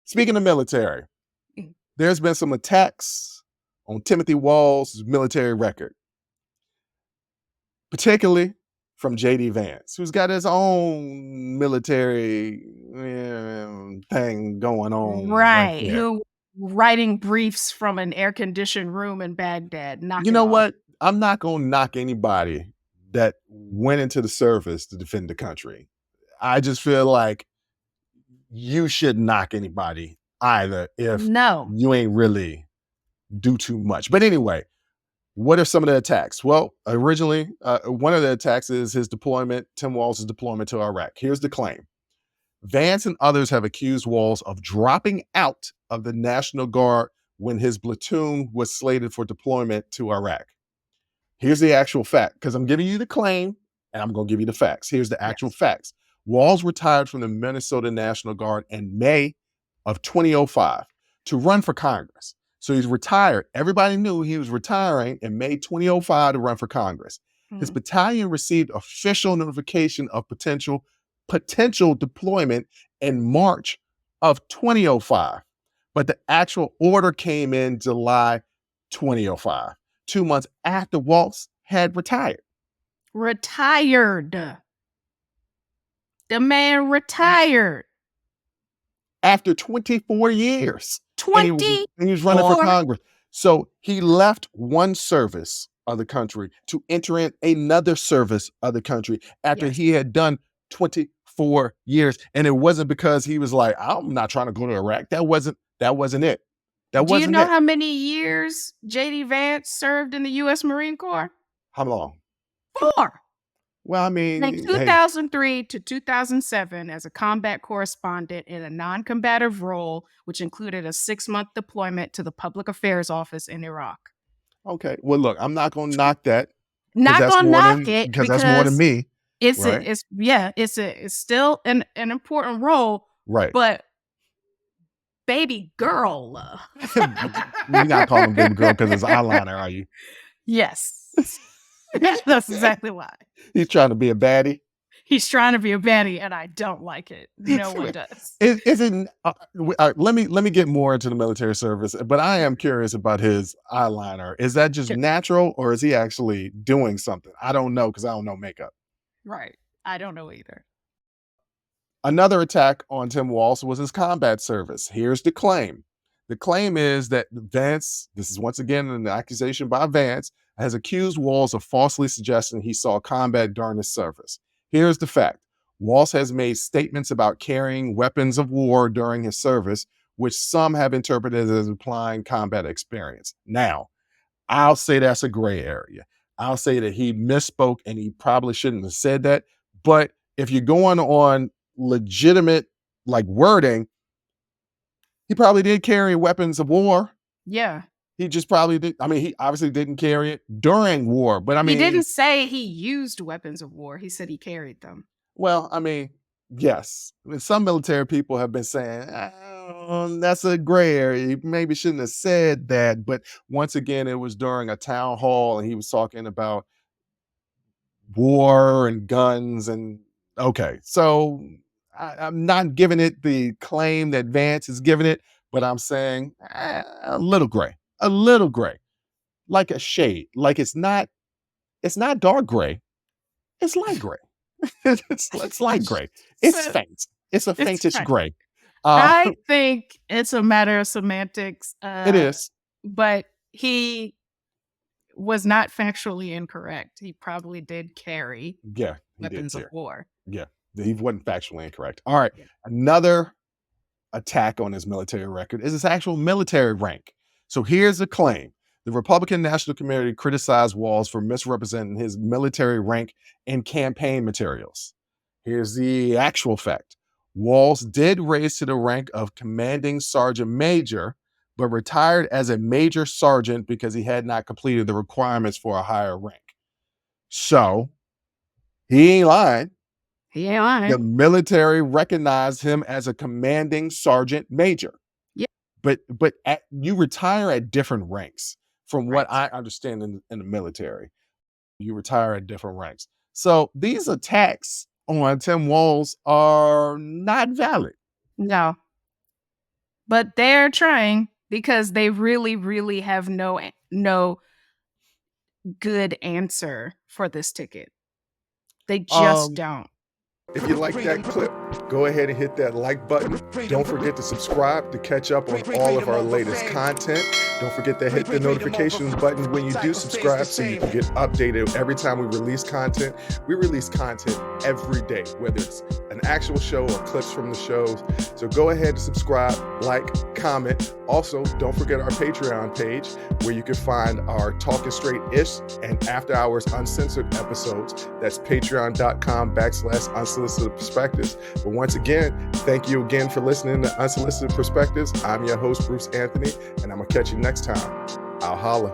Speaking of military, there's been some attacks on Timothy Walz's military record, particularly from J.D. Vance, who's got his own military thing going on right Right. there. Who writing briefs from an air-conditioned room in Baghdad. Knock You it know off. what? I'm not going to knock anybody that went into the service to defend the country. I just feel like you shouldn't knock anybody either if No. you ain't really do too much. But anyway, what are some of the attacks? Well, originally, one of the attacks is his deployment, Tim Walz's deployment to Iraq. Here's the claim. Vance and others have accused Walz of dropping out of the National Guard when his platoon was slated for deployment to Iraq. Here's the actual fact, because I'm giving you the claim and I'm going to give you the facts. Here's the actual facts. Walz retired from the Minnesota National Guard in May of 2005 to run for Congress. So he's retired. Everybody knew he was retiring in May 2005 to run for Congress. His battalion received official notification of potential deployment in March of 2005. But the actual order came in July 2005, 2 months after Walz had retired. Retired. The man retired. After 24 years. 20? And he was running for Congress. So he left one service of the country to enter in another service of the country after he had done 24 years. And it wasn't because he was like, I'm not trying to go to Iraq. That wasn't it. Do you know how many years J.D. Vance served in the U.S. Marine Corps? How long? 4. Well, I mean, like 2003 to 2007 as a combat correspondent in a non-combative role, which included a 6-month deployment to the Public Affairs Office in Iraq. Okay. Well, look, I'm not going to knock that. Not going to knock it because that's more than me. It's still an important role. Right. But baby girl. You're not calling him baby girl because it's eyeliner, are you? Yes. That's exactly why. He's trying to be a baddie. He's trying to be a baddie, and I don't like it. No one does. Let me get more into the military service, but I am curious about his eyeliner. Is that just natural, or is he actually doing something? I don't know because I don't know makeup. Right. I don't know either. Another attack on Tim Walz was his combat service. Here's the claim. The claim is that Vance, this is once again an accusation by Vance, has accused Walz of falsely suggesting he saw combat during his service. Here's the fact. Walz has made statements about carrying weapons of war during his service, which some have interpreted as implying combat experience. Now, I'll say that's a gray area. I'll say that he misspoke and he probably shouldn't have said that. But if you're going on legitimate wording, he probably did carry weapons of war. Yeah. He just probably did. I mean, he obviously didn't carry it during war, but I mean, he didn't say he used weapons of war. He said he carried them. Well, I mean, yes. I mean, some military people have been saying, that's a gray area. He maybe shouldn't have said that. But once again, it was during a town hall and he was talking about war and guns. And okay, so I'm not giving it the claim that Vance is giving it, but I'm saying a little gray, like a shade. Like it's not dark gray. It's light gray. it's light gray. It's faint. It's a faintish gray. I think it's a matter of semantics. It is. But he was not factually incorrect. He probably did carry weapons of war. Yeah. He wasn't factually incorrect. All right. Yeah. Another attack on his military record is his actual military rank. So here's the claim. The Republican National Committee criticized Walz for misrepresenting his military rank in campaign materials. Here's the actual fact. Walz did raise to the rank of commanding sergeant major, but retired as a major sergeant because he had not completed the requirements for a higher rank. So he ain't lying. The military recognized him as a commanding sergeant major. Yeah. But you retire at different ranks from what I understand in the military. You retire at different ranks. So these attacks on Tim Walz are not valid. No, but they're trying because they really, really have no good answer for this ticket. They just Um, don't. If you like that clip, go ahead and hit that like button. Don't forget to subscribe to catch up on all of our latest content. Don't forget to hit the notifications button when you do subscribe so you can get updated every time we release content. We release content every day, whether it's an actual show or clips from the shows. So go ahead and subscribe, like, comment. Also, don't forget our Patreon page where you can find our Talking Straight-ish and After Hours Uncensored episodes. That's patreon.com/Unsolicited Perspectives. But once again, thank you again for listening to Unsolicited Perspectives. I'm your host, Bruce Anthony, and I'm going to catch you next time. I'll holla.